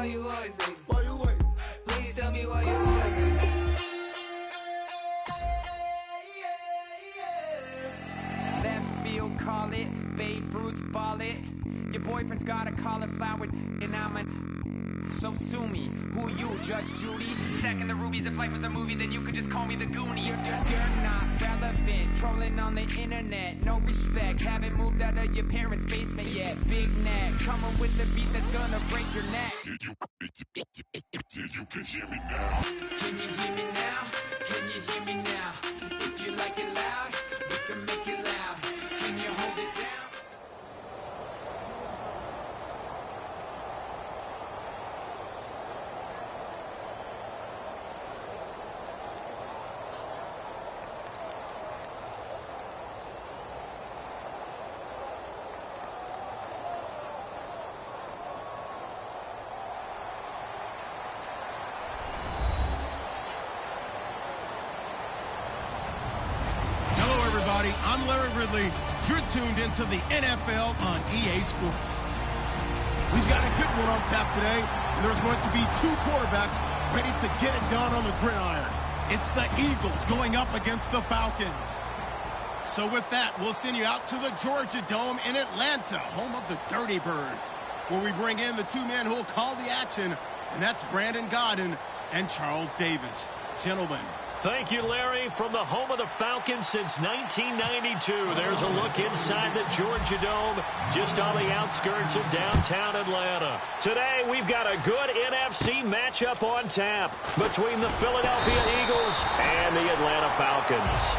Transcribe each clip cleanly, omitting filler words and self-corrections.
you always hate? Why you wait? Please tell me why you always hate? Left field, call it. Babe Ruth, ball it. Your boyfriend's got a cauliflower, and I'm a... So sue me. Who you, Judge Judy? Stacking the rubies. If life was a movie, then you could just call me the Goonies. You're not relevant. Trolling on the internet. No respect. Haven't moved out of your parents' basement yet. Big neck. Coming with the beat that's gonna break your neck. You can hear me now. Can you hear me now? Can you hear me now? If you like it loud, we can make it loud. Can you hold it down? I'm Larry Ridley. You're tuned into the NFL on EA Sports. We've got a good one on tap today, and there's going to be two quarterbacks ready to get it done on the gridiron. It's the Eagles going up against the Falcons. So with that, we'll send you out to the Georgia Dome in Atlanta, home of the Dirty Birds, where we bring in the two men who will call the action, and that's Brandon Godden and Charles Davis. Gentlemen. Thank you, Larry. From the home of the Falcons since 1992, there's a look inside the Georgia Dome, just on the outskirts of downtown Atlanta. Today, we've got a good NFC matchup on tap between the Philadelphia Eagles and the Atlanta Falcons.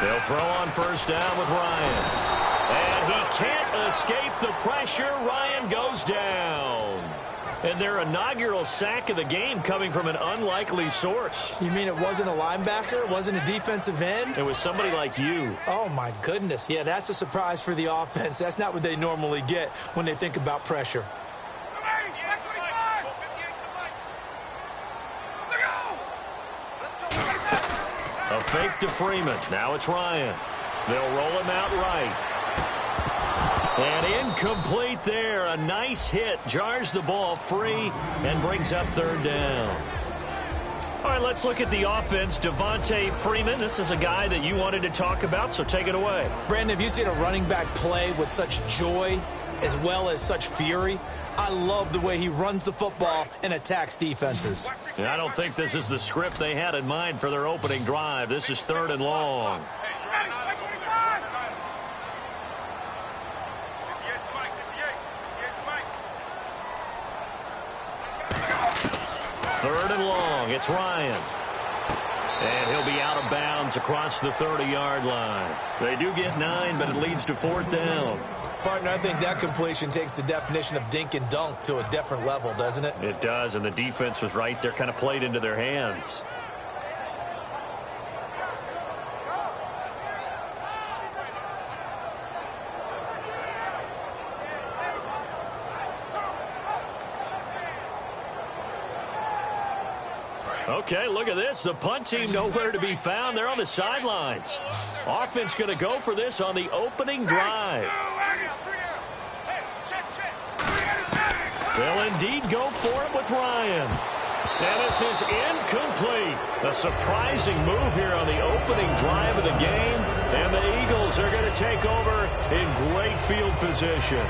They'll throw on first down with Ryan. And he can't escape the pressure. Ryan goes down. And their inaugural sack of the game coming from an unlikely source. You mean it wasn't a linebacker? It wasn't a defensive end? It was somebody like you. Oh, my goodness. Yeah, that's a surprise for the offense. That's not what they normally get when they think about pressure. A fake to Freeman. Now it's Ryan. They'll roll him out right. And incomplete there. A nice hit. Jars the ball free and brings up third down. All right, let's look at the offense. Devontae Freeman, this is a guy that you wanted to talk about, so take it away. Brandon, have you seen a running back play with such joy as well as such fury? I love the way he runs the football and attacks defenses. And I don't think this is the script they had in mind for their opening drive. This is third and long. Third and long. It's Ryan. And he'll be out of bounds across the 30-yard line. They do get 9, but it leads to fourth down. Partner, I think that completion takes the definition of dink and dunk to a different level, doesn't it? It does, and the defense was right there, kind of played into their hands. Okay, look at this. The punt team nowhere to be found. They're on the sidelines. Offense going to go for this on the opening drive. They'll indeed go for it with Ryan. And this is incomplete. A surprising move here on the opening drive of the game. And the Eagles are going to take over in great field position.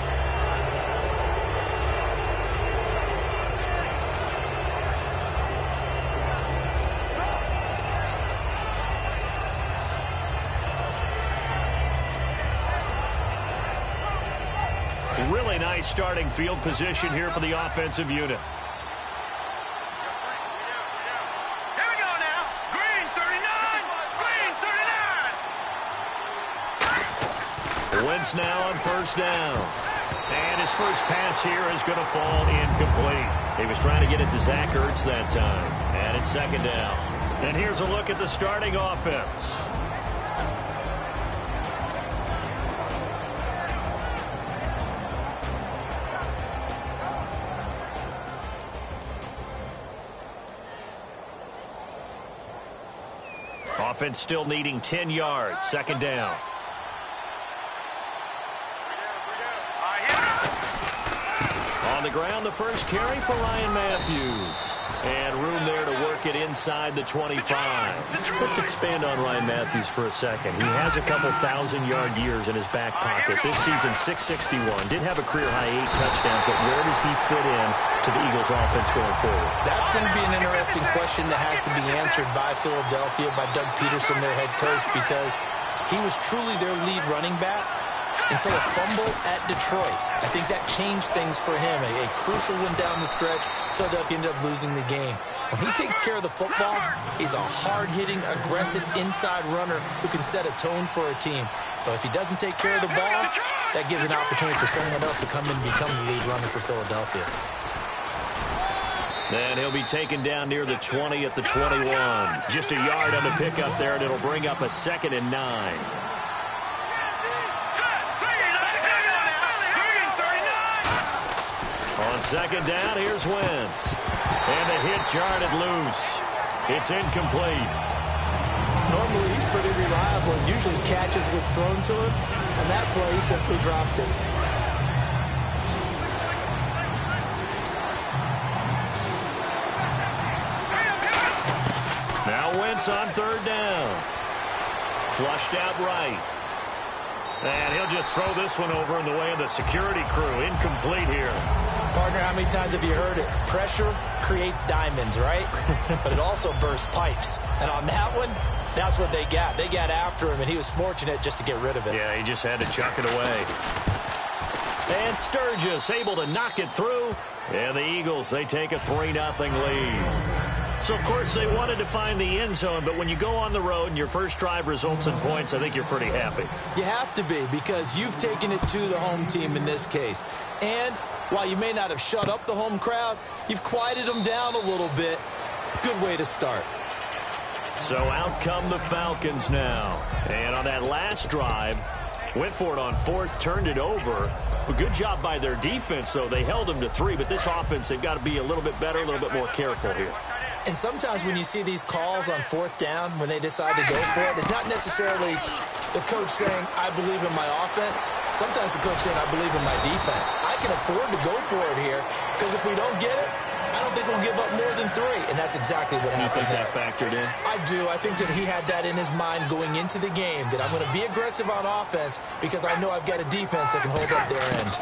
Really nice starting field position here for the offensive unit. Here we go now. Green 39. Green 39. Wentz now on first down. And his first pass here is going to fall incomplete. He was trying to get it to Zach Ertz that time. And it's second down. And here's a look at the starting offense. Offense still needing 10 yards. Second down. On the ground, the first carry for Ryan Matthews. And room there to work it inside the 25. Let's expand on Ryan Matthews for a second. He has a couple 1,000-yard years in his back pocket. This season, 661. Did have a career-high 8 touchdowns, but where does he fit in to the Eagles' offense going forward? That's going to be an interesting question that has to be answered by Philadelphia, by Doug Peterson, their head coach, because he was truly their lead running back until a fumble at Detroit. I think that changed things for him. A crucial one down the stretch. Philadelphia ended up losing the game. When he takes care of the football, he's a hard-hitting, aggressive inside runner who can set a tone for a team. But if he doesn't take care of the ball, that gives an opportunity for someone else to come in and become the lead runner for Philadelphia. And he'll be taken down near the 20 at the 21. Just a yard on the pickup there, and it'll bring up a 2nd and 9. On second down, here's Wentz. And the hit jarred loose. It's incomplete. Normally, he's pretty reliable. Usually catches what's thrown to him. On that play, he simply dropped it. Now Wentz on third down. Flushed out right. And he'll just throw this one over in the way of the security crew. Incomplete here. Partner, how many times have you heard it? Pressure creates diamonds, right? But it also bursts pipes. And on that one, that's what they got. They got after him, and he was fortunate just to get rid of it. Yeah, he just had to chuck it away. And Sturgis able to knock it through. And the Eagles, they take a 3-0 lead. So, of course, they wanted to find the end zone, but when you go on the road and your first drive results in points, I think you're pretty happy. You have to be, because you've taken it to the home team in this case. And while you may not have shut up the home crowd, you've quieted them down a little bit. Good way to start. So out come the Falcons now. And on that last drive, went for it on fourth, turned it over. A good job by their defense, though. They held them to 3, but this offense, they've got to be a little bit better, a little bit more careful here. And sometimes when you see these calls on fourth down, when they decide to go for it, it's not necessarily the coach saying, I believe in my offense. Sometimes the coach saying, I believe in my defense. I can afford to go for it here, because if we don't get it, I don't think we'll give up more than 3. And that's exactly what happened. You think that factored in? I do. I think that he had that in his mind going into the game, that I'm going to be aggressive on offense because I know I've got a defense that can hold up their end.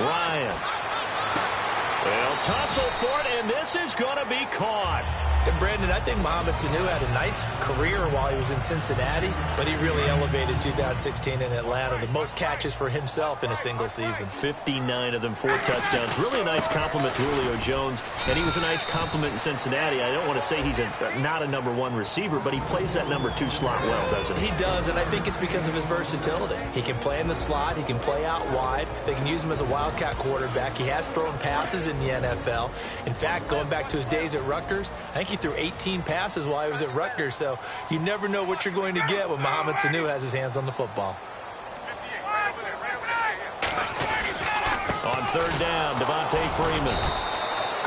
Ryan. They'll tussle for it, and this is going to be caught. And Brandon, I think Mohamed Sanu had a nice career while he was in Cincinnati, but he really elevated 2016 in Atlanta. The most catches for himself in a single season. 59 of them, 4 touchdowns. Really a nice compliment to Julio Jones, and he was a nice compliment in Cincinnati. I don't want to say he's not a number 1 receiver, but he plays that number 2 slot well, doesn't he? He does, and I think it's because of his versatility. He can play in the slot. He can play out wide. They can use him as a wildcat quarterback. He has thrown passes in the NFL. In fact, going back to his days at Rutgers, I think he threw 18 passes while he was at Rutgers, so you never know what you're going to get when Mohamed Sanu has his hands on the football. On third down, Devontae Freeman.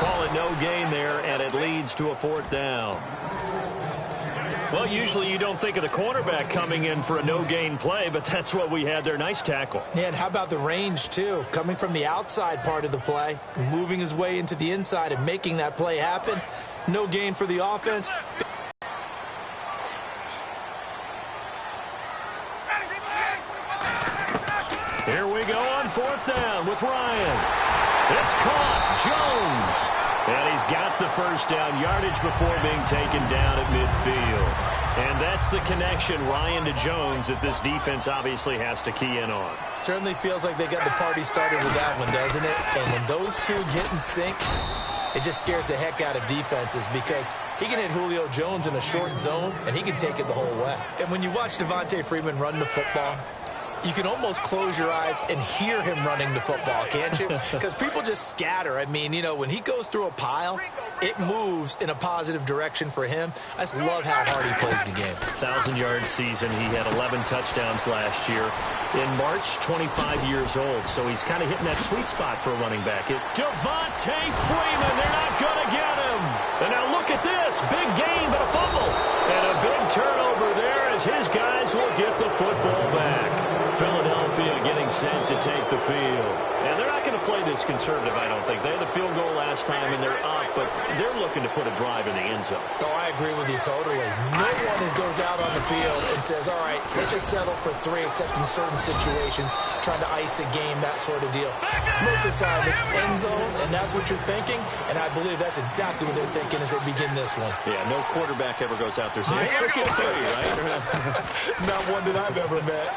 call it no gain there, and it leads to a 4th down. Well, usually you don't think of the cornerback coming in for a no-gain play, but that's what we had there. Nice tackle. Yeah, and how about the range, too? Coming from the outside part of the play, moving his way into the inside and making that play happen. No gain for the offense. Here we go on 4th down with Ryan. It's caught. Jones. And he's got the first down yardage before being taken down at midfield. And that's the connection, Ryan to Jones, that this defense obviously has to key in on. Certainly feels like they got the party started with that one, doesn't it? And when those two get in sync, it just scares the heck out of defenses because he can hit Julio Jones in a short zone, and he can take it the whole way. And when you watch Devontae Freeman run the football, you can almost close your eyes and hear him running the football, can't you? Because people just scatter. I mean, you know, when he goes through a pile, it moves in a positive direction for him. I just love how hard he plays the game. 1,000-yard season. He had 11 touchdowns last year. In March, 25 years old. So he's kind of hitting that sweet spot for a running back. Devontae Freeman, they're not going to get him. And now look at this. Big gain, but a fumble. And a big turnover there as his guys will get the football back. Philadelphia getting set to take the field. And they're not going to play this conservative, I don't think. They had the field goal last time, and they're up, but they're looking to put a drive in the end zone. Oh, I agree with you totally. No one goes out on the field and says, all right, let's just settle for 3, except in certain situations, trying to ice a game, that sort of deal. Most of the time, it's end zone, and that's what you're thinking, and I believe that's exactly what they're thinking as they begin this one. Yeah, no quarterback ever goes out there saying, hey, let's get 3, right? Not one that I've ever met.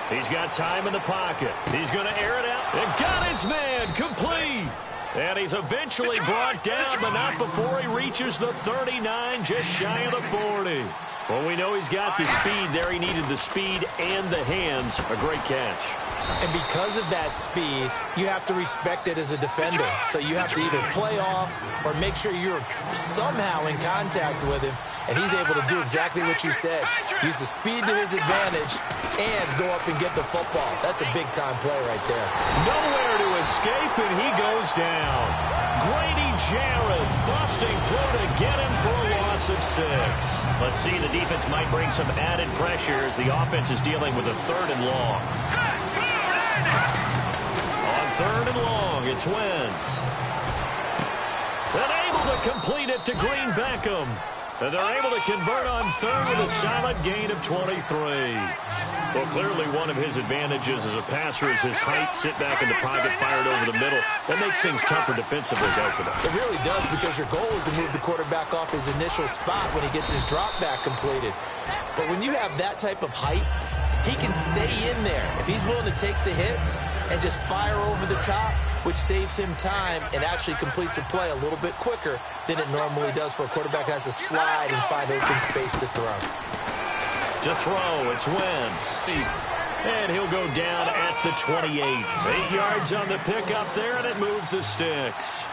He's got time in the pocket. He's going to air it out. And got his man complete. And he's eventually brought down, but not before he reaches the 39, just shy of the 40. Well, we know he's got the speed there. He needed the speed and the hands. A great catch. And because of that speed, you have to respect it as a defender. So you have to either play off or make sure you're somehow in contact with him. And he's able to do exactly what you said. Use the speed to his advantage and go up and get the football. That's a big-time play right there. Nowhere to escape, and he goes down. Grady Jarrett busting through to get him for a loss of 6. Let's see, the defense might bring some added pressure as the offense is dealing with a 3rd and long. On 3rd and long, it's Wentz. And able to complete it to Green Beckham. And they're able to convert on 3rd with a solid gain of 23. Well, clearly one of his advantages as a passer is his height, sit back in the pocket, fired over the middle. That makes things tougher defensively, doesn't it? It really does, because your goal is to move the quarterback off his initial spot when he gets his drop back completed. But when you have that type of height, he can stay in there. If he's willing to take the hits and just fire over the top, which saves him time and actually completes a play a little bit quicker than it normally does for a quarterback who has to slide and find open space to throw. To throw, it's Wentz. And he'll go down at the 28. 8 yards on the pickup there, and it moves the sticks.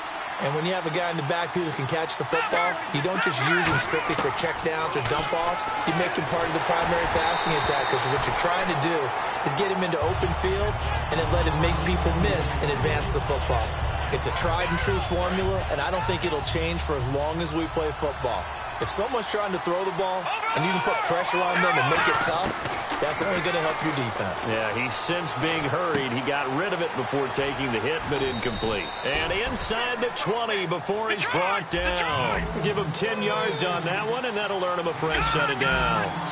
And when you have a guy in the backfield who can catch the football, you don't just use him strictly for checkdowns or dump-offs. You make him part of the primary passing attack, because what you're trying to do is get him into open field and then let him make people miss and advance the football. It's a tried-and-true formula, and I don't think it'll change for as long as we play football. If someone's trying to throw the ball and you can put pressure on them and make it tough, that's only going to help your defense. Yeah, he's since being hurried. He got rid of it before taking the hit, but incomplete. And inside the 20 before he's brought down. Give him 10 yards on that one, and that'll earn him a fresh set of downs.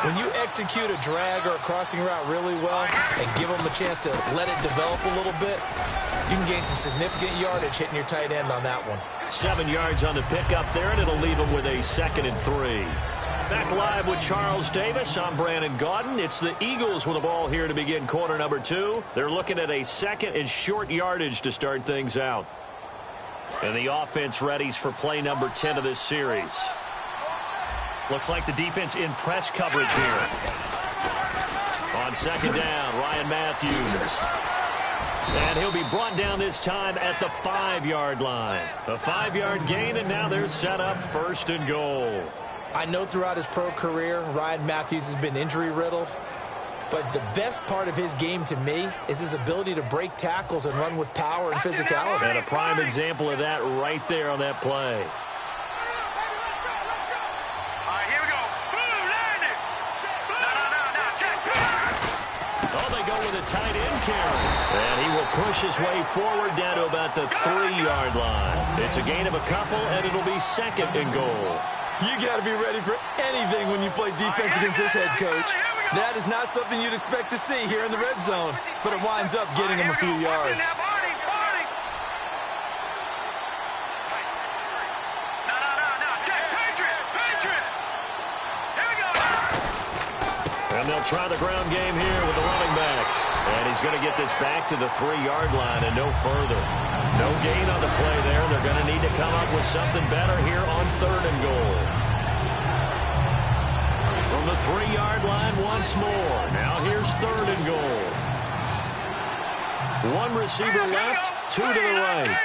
When you execute a drag or a crossing route really well and give them a chance to let it develop a little bit, you can gain some significant yardage hitting your tight end on that one. 7 yards on the pickup there, and it'll leave him with a 2nd and 3. Back live with Charles Davis. I'm Brandon Gaudin. It's the Eagles with the ball here to begin quarter number 2. They're looking at a 2nd and short yardage to start things out. And the offense readies for play number 10 of this series. Looks like the defense in press coverage here. On 2nd down, Ryan Matthews. And he'll be brought down this time at the 5-yard line. A 5-yard gain, and now they're set up 1st and goal. I know throughout his pro career, Ryan Matthews has been injury-riddled. But the best part of his game to me is his ability to break tackles and run with power and physicality. And a prime example of that right there on that play. Oh, they go with a tight end carry. And he will push his way forward down to about the 3-yard line. It's a gain of a couple, and it'll be 2nd and goal. You got to be ready for anything when you play defense against this head coach. That is not something you'd expect to see here in the red zone, but it winds up getting him a few yards. And they'll try the ground game here with the running back. And he's going to get this back to the 3-yard line and no further. No gain on the play there. They're going to need to come up with something better here on 3rd and goal. From the 3-yard line once more. Now here's 3rd and goal. 1 receiver left, 2 to the right.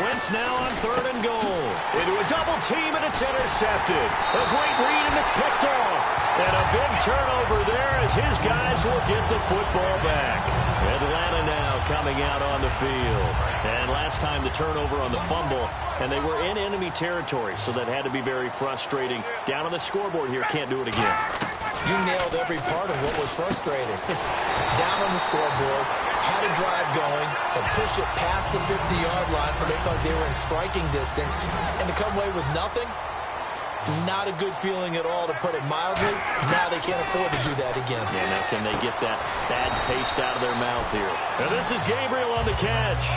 Wentz now on 3rd and goal. Into a double team, and it's intercepted. A great read, and it's picked off. And a big turnover there as his guys will get the football back. Atlanta now coming out on the field. And last time the turnover on the fumble, and they were in enemy territory, so that had to be very frustrating. Down on the scoreboard here, can't do it again. You nailed every part of what was frustrating. Down on the scoreboard, had a drive going, and pushed it past the 50-yard line so they thought they were in striking distance, and to come away with nothing, not a good feeling at all, to put it mildly. Now they can't afford to do that again. Yeah, now can they get that bad taste out of their mouth here? And this is Gabriel on the catch.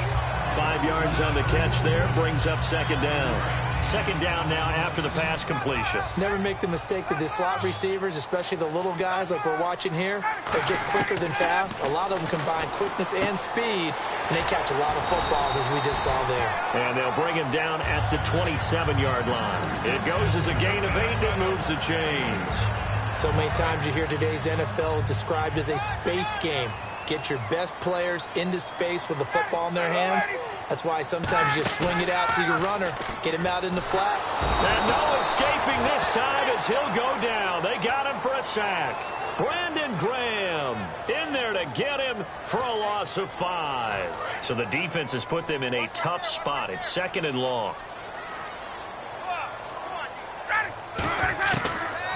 5 yards on the catch there, brings up 2nd down. 2nd down now after the pass completion. Never make the mistake that the slot receivers, especially the little guys like we're watching here, are just quicker than fast. A lot of them combine quickness and speed, and they catch a lot of footballs, as we just saw there. And they'll bring him down at the 27-yard line. It goes as a gain of 8 and moves the chains. So many times you hear today's NFL described as a space game. Get your best players into space with the football in their hands. That's why sometimes you swing it out to your runner, get him out in the flat. And no escaping this time as he'll go down. They got him for a sack. Brandon Graham in there to get him for a loss of 5. So the defense has put them in a tough spot. It's 2nd and long.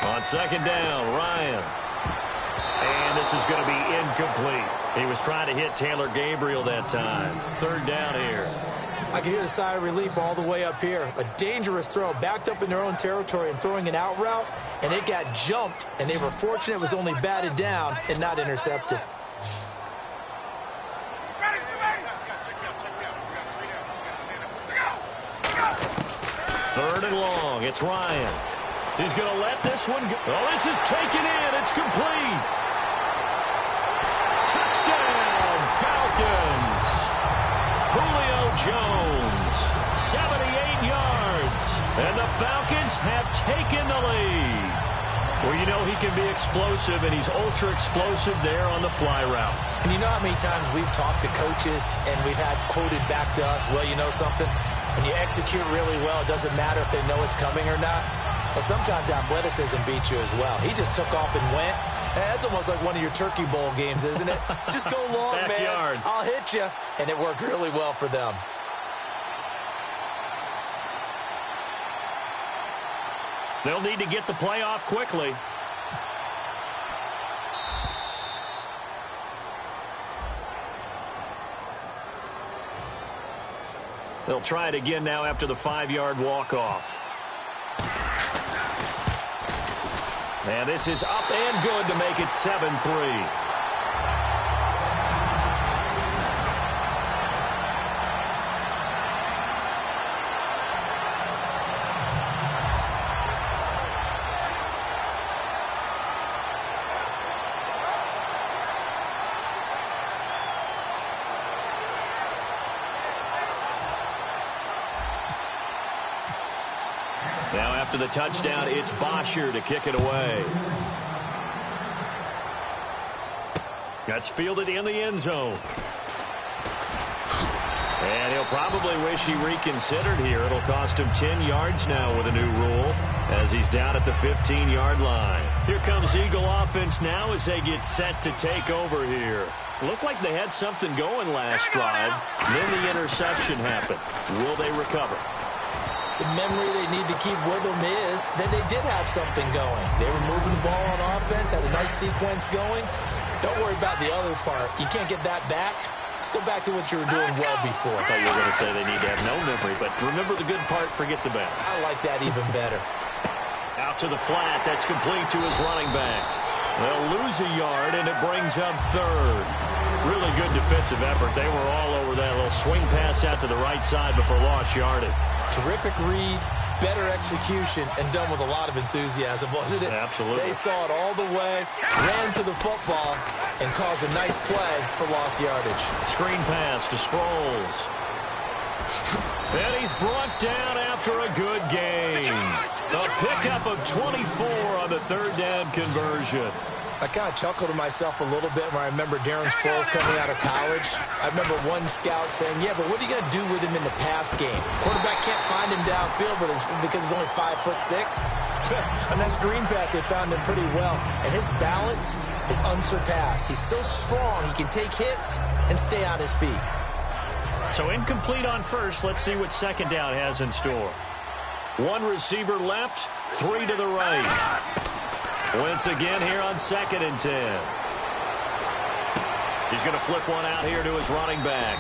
On 2nd down, Ryan. And this is going to be incomplete. He was trying to hit Taylor Gabriel that time. 3rd down here. I can hear the sigh of relief all the way up here. A dangerous throw, backed up in their own territory and throwing an out route, and it got jumped, and they were fortunate it was only batted down and not intercepted. 3rd and long. It's Ryan. He's going to let this one go. Oh, this is taken in. It's complete. Touchdown, Falcons. Julio Jones, 78 yards. And the Falcons have taken the lead. Well, you know he can be explosive, and he's ultra-explosive there on the fly route. And you know how many times we've talked to coaches, and we've had quoted back to us, well, you know something? When you execute really well, it doesn't matter if they know it's coming or not. But sometimes athleticism beats you as well. He just took off and went. That's almost like one of your Turkey Bowl games, isn't it? Just go long, man. I'll hit you. And it worked really well for them. They'll need to get the play off quickly. They'll try it again now after the 5-yard walk-off. And this is up and good to make it 7-3. Now after the touchdown, it's Bosher to kick it away. That's fielded in the end zone. And he'll probably wish he reconsidered here. It'll cost him 10 yards now with a new rule. as he's down at the 15-yard line. Here comes Eagle offense now as they get set to take over here. Looked like they had something going last drive. Then the interception happened. Will they recover? The memory they need to keep with them is that they did have something going. They were moving the ball on offense, had a nice sequence going. Don't worry about the other part. You can't get that back. Let's go back to what you were doing well before. I thought you were going to say they need to have no memory, but remember the good part, forget the bad. I like that even better. Out to the flat. That's complete to his running back. They'll lose a yard, and it brings up third. Really good defensive effort. They were all over that little swing pass out to the right side before lost yardage. Terrific read, better execution, and done with a lot of enthusiasm, wasn't it? Absolutely. They saw it all the way, ran to the football, and caused a nice play for lost yardage. Screen pass to Sproles. And he's brought down after a good gain. A pickup of 24 on the third down conversion. I kind of chuckled to myself a little bit when I remember Darren Sproles coming out of college. I remember one scout saying, yeah, but what are you going to do with him in the pass game? Quarterback can't find him downfield because he's only 5'6". On that screen pass, they found him pretty well. And his balance is unsurpassed. He's so strong, he can take hits and stay on his feet. So incomplete on first. Let's see what second down has in store. One receiver left, three to the right. Wentz again here on 2nd and 10. He's going to flip one out here to his running back.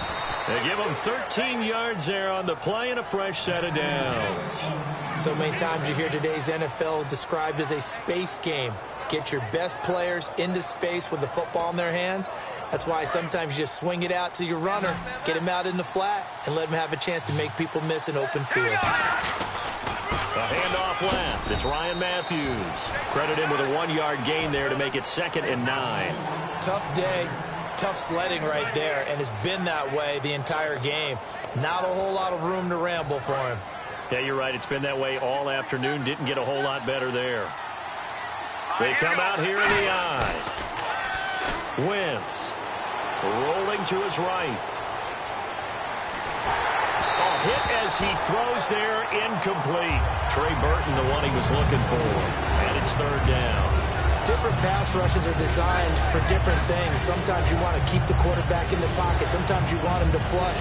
They give him 13 yards there on the play and a fresh set of downs. So many times you hear today's NFL described as a space game. Get your best players into space with the football in their hands. That's why sometimes you just swing it out to your runner, get him out in the flat, and let him have a chance to make people miss an open field. A handoff left. It's Ryan Matthews. Credit him with a 1-yard gain there to make it 2nd and 9. Tough day, tough sledding right there, and it's been that way the entire game. Not a whole lot of room to ramble for him. Yeah, you're right. It's been that way all afternoon. Didn't get a whole lot better there. They come out here in the eye. Wentz rolling to his right. Hit as he throws there, incomplete. Trey Burton, the one he was looking for. And it's 3rd down. Different pass rushes are designed for different things. Sometimes you want to keep the quarterback in the pocket. Sometimes you want him to flush.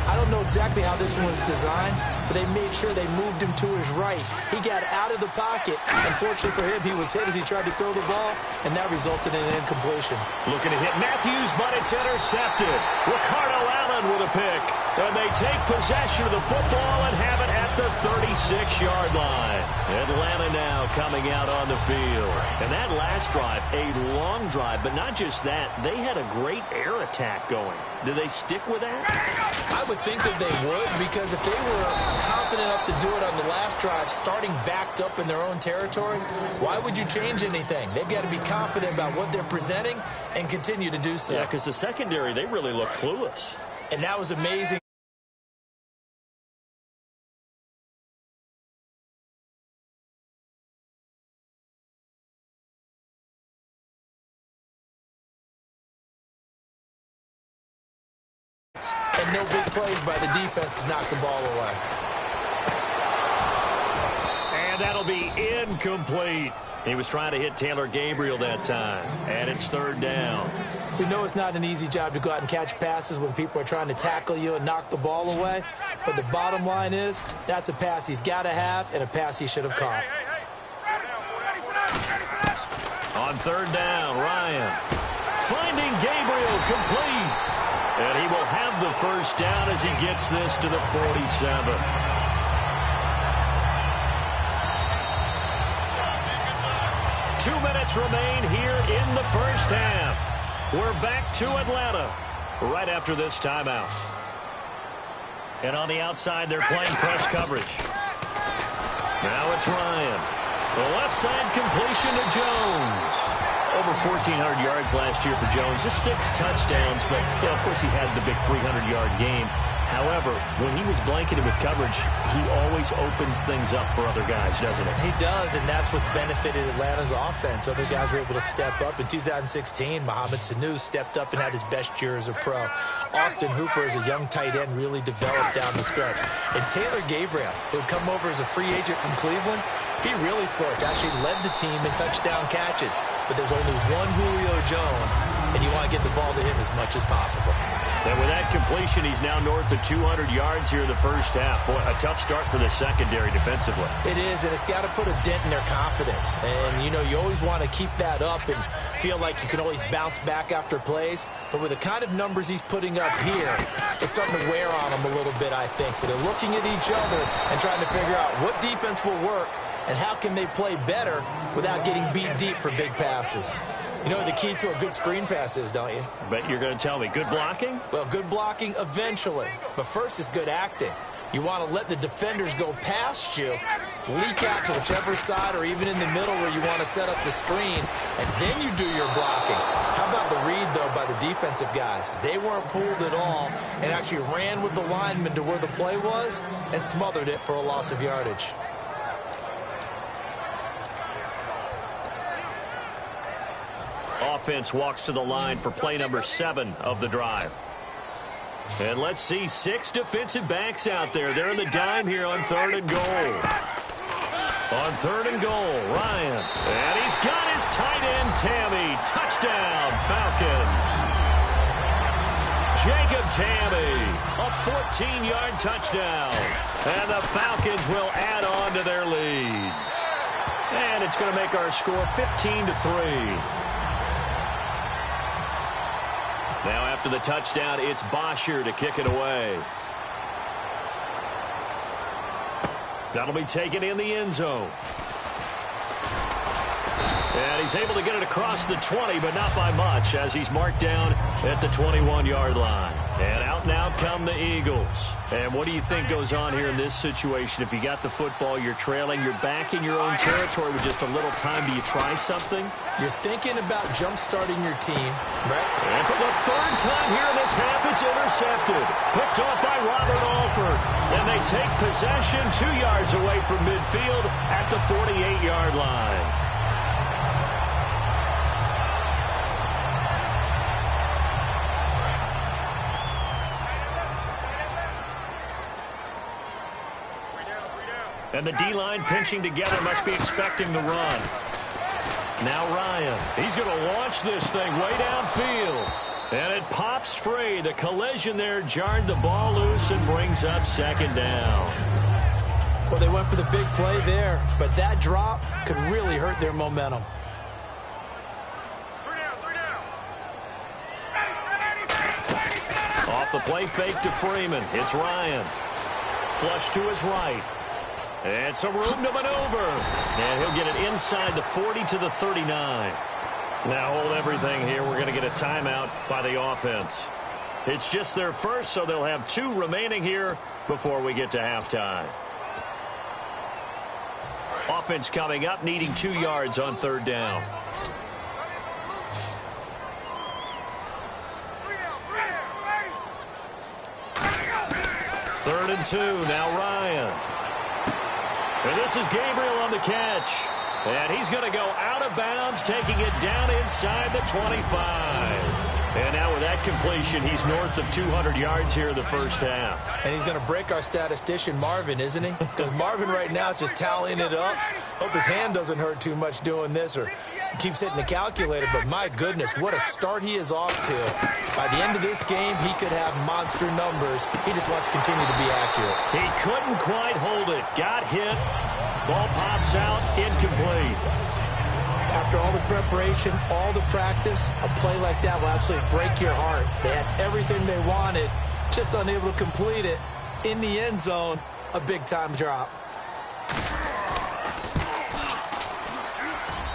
I don't know exactly how this one was designed, but they made sure they moved him to his right. He got out of the pocket. Unfortunately for him, he was hit as he tried to throw the ball, and that resulted in an incompletion. Looking to hit Matthews, but it's intercepted. Ricardo Allen with a pick. And they take possession of the football and have it at the 36-yard line. Atlanta now coming out on the field. And that last drive, a long drive, but not just that. They had a great air attack going. Do they stick with that? I would think that they would, because if they were confident enough to do it on the last drive, starting backed up in their own territory, why would you change anything? They've got to be confident about what they're presenting and continue to do so. Yeah, because the secondary, they really look clueless. And that was amazing. And no big plays by the defense to knock the ball away. And that'll be incomplete. He was trying to hit Taylor Gabriel that time. And it's 3rd down. We know it's not an easy job to go out and catch passes when people are trying to tackle you and knock the ball away. But the bottom line is, that's a pass he's got to have and a pass he should have caught. On 3rd down, Ryan finding Gabriel complete. And he will have the first down as he gets this to the 47. Two minutes remain here in the first half. We're back to Atlanta right after this timeout. And on the outside, they're playing press coverage. Now it's Ryan. The left side completion to Jones. Over 1,400 yards last year for Jones. Just 6 touchdowns, but, you know, of course, he had the big 300-yard game. However, when he was blanketed with coverage, he always opens things up for other guys, doesn't he? He does, and that's what's benefited Atlanta's offense. Other guys were able to step up. In 2016, Mohamed Sanu stepped up and had his best year as a pro. Austin Hooper, as a young tight end, really developed down the stretch. And Taylor Gabriel, who had come over as a free agent from Cleveland, He really flourished, actually led the team in touchdown catches. But there's only one Julio Jones, and you want to get the ball to him as much as possible. And with that completion, he's now north of 200 yards here in the first half. Boy, a tough start for the secondary defensively. It is, and it's got to put a dent in their confidence. And, you know, you always want to keep that up and feel like you can always bounce back after plays. But with the kind of numbers he's putting up here, it's starting to wear on them a little bit, I think. So they're looking at each other and trying to figure out what defense will work and how can they play better without getting beat deep for big passes. You know what the key to a good screen pass is, don't you? I bet you're going to tell me. Good blocking? Well, good blocking eventually. But first is good acting. You want to let the defenders go past you, leak out to whichever side or even in the middle where you want to set up the screen, and then you do your blocking. How about the read, though, by the defensive guys? They weren't fooled at all and actually ran with the lineman to where the play was and smothered it for a loss of yardage. Offense walks to the line for play number 7 of the drive. And let's see 6 defensive backs out there. They're in the dime here on 3rd and goal. On 3rd and goal, Ryan. And he's got his tight end, Tammy. Touchdown, Falcons. Jacob Tammy, a 14-yard touchdown. And the Falcons will add on to their lead. And it's going to make our score 15-3. Now after the touchdown, it's Bosher to kick it away. That'll be taken in the end zone. And he's able to get it across the 20, but not by much, as he's marked down at the 21-yard line. And out now come the Eagles. And what do you think goes on here in this situation? If you got the football, you're trailing, you're back in your own territory with just a little time. Do you try something? You're thinking about jump-starting your team, right? And for the 3rd time here in this half, it's intercepted. Picked off by Robert Alford. And they take possession 2 yards away from midfield at the 48-yard line. And the D-line pinching together, must be expecting the run. Now Ryan, he's going to launch this thing way downfield. And it pops free. The collision there jarred the ball loose and brings up 2nd down. Well, they went for the big play there, but that drop could really hurt their momentum. Off the play fake to Freeman. It's Ryan. Flush to his right. And some room to maneuver. And he'll get it inside the 40 to the 39. Now hold everything here. We're going to get a timeout by the offense. It's just their first, so they'll have 2 remaining here before we get to halftime. Offense coming up, needing 2 yards on 3rd down. Third and 2. Now Ryan. And this is Gabriel on the catch. And he's going to go out of bounds, taking it down inside the 25. And now with that completion, he's north of 200 yards here in the first half. And he's going to break our statistician, Marvin, isn't he? Because Marvin right now is just tallying it up. Hope his hand doesn't hurt too much doing this, or he keeps hitting the calculator. But my goodness, what a start he is off to. By the end of this game, he could have monster numbers. He just wants to continue to be accurate. He couldn't quite hold it. Got hit. Ball pops out, incomplete. After all the preparation, all the practice, a play like that will absolutely break your heart. They had everything they wanted, just unable to complete it. In the end zone, a big-time drop.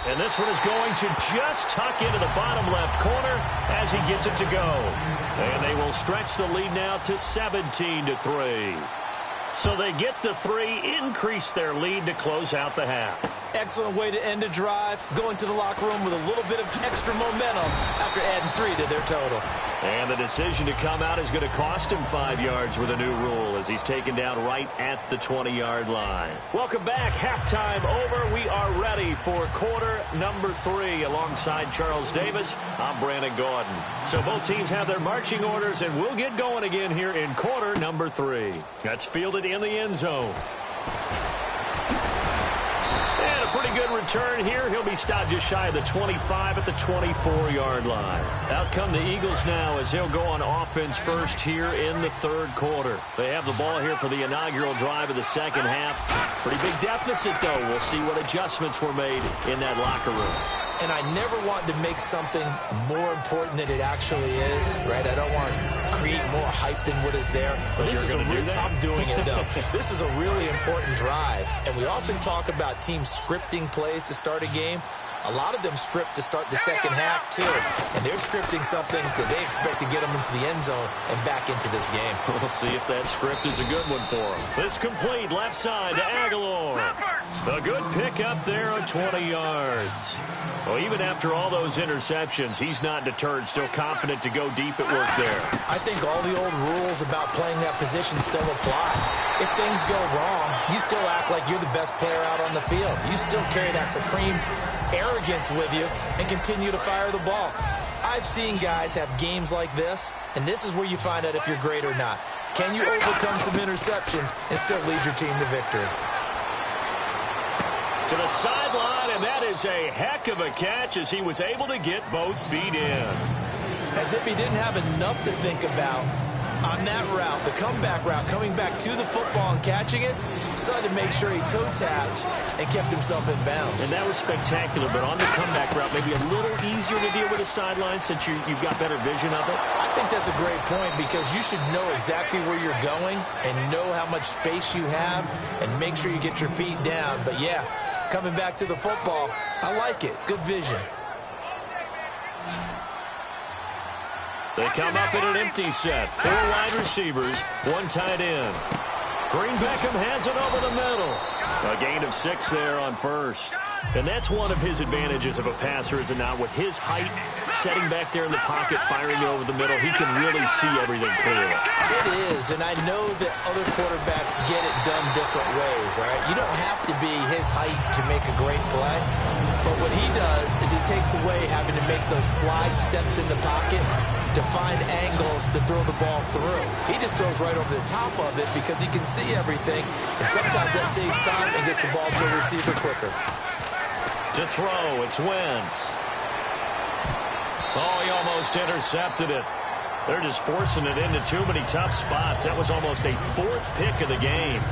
And this one is going to just tuck into the bottom left corner as he gets it to go. And they will stretch the lead now to 17-3. So they get the 3, increase their lead to close out the half. Excellent way to end a drive. Going to the locker room with a little bit of extra momentum after adding 3 to their total. And the decision to come out is going to cost him 5 yards with a new rule as he's taken down right at the 20-yard line. Welcome back. Halftime over. We are ready for quarter number 3 alongside Charles Davis. I'm Brandon Gordon. So both teams have their marching orders, and we'll get going again here in quarter number 3. That's fielded in the end zone. return here. He'll be stopped just shy of the 25 at the 24-yard line. Out come the Eagles now as they'll go on offense first here in the third quarter. They have the ball here for the inaugural drive of the second half. Pretty big deficit, though. We'll see what adjustments were made in that locker room. And I never want to make something more important than it actually is, right? I don't want to create more hype than what is there. But this is I'm doing it, though. This is a really important drive. And we often talk about teams scripting plays to start a game. A lot of them script to start the second half, too. And they're scripting something that they expect to get them into the end zone and back into this game. We'll see if that script is a good one for them. This complete left side to Aguilar. A good pick up there of 20 yards. Well, even after all those interceptions, he's not deterred, still confident to go deep at work there. I think all the old rules about playing that position still apply. If things go wrong, you still act like you're the best player out on the field. You still carry that supreme arrogance with you and continue to fire the ball. I've seen guys have games like this, and this is where you find out if you're great or not. Can you overcome some interceptions and still lead your team to victory? To the sideline, and that is a heck of a catch as he was able to get both feet in. As if he didn't have enough to think about on that route, the comeback route, coming back to the football and catching it, decided to make sure he toe-tapped and kept himself in bounds. And that was spectacular, but on the comeback route, maybe a little easier to deal with the sideline since you've got better vision of it. I think that's a great point because you should know exactly where you're going and know how much space you have and make sure you get your feet down. But, yeah, coming back to the football, I like it. Good vision. They come up in an empty set. 4 wide receivers, 1 tight end. Green Beckham has it over the middle. A gain of 6 there on first. And that's one of his advantages of a passer, is it not? With his height, setting back there in the pocket, firing it over the middle, he can really see everything clearly. It is, and I know that other quarterbacks get it done different ways, all right? You don't have to be his height to make a great play. But what he does is he takes away having to make those slide steps in the pocket to find angles to throw the ball through. He just throws right over the top of it because he can see everything, and sometimes that saves time and gets the ball to a receiver quicker. To throw, it's Wentz. Oh, he almost intercepted it. They're just forcing it into too many tough spots. That was almost a 4th pick of the game.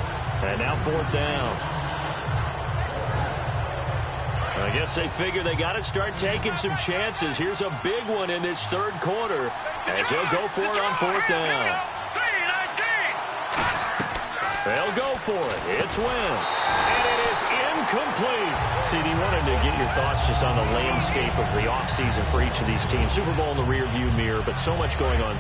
And now 4th down. I guess they figure they got to start taking some chances. Here's a big one in this third quarter as he'll go for it on 4th down. They'll go for it. It's Wentz. And it is incomplete. CD, wanted to get your thoughts just on the landscape of the offseason for each of these teams. Super Bowl in the rearview mirror, but so much going on.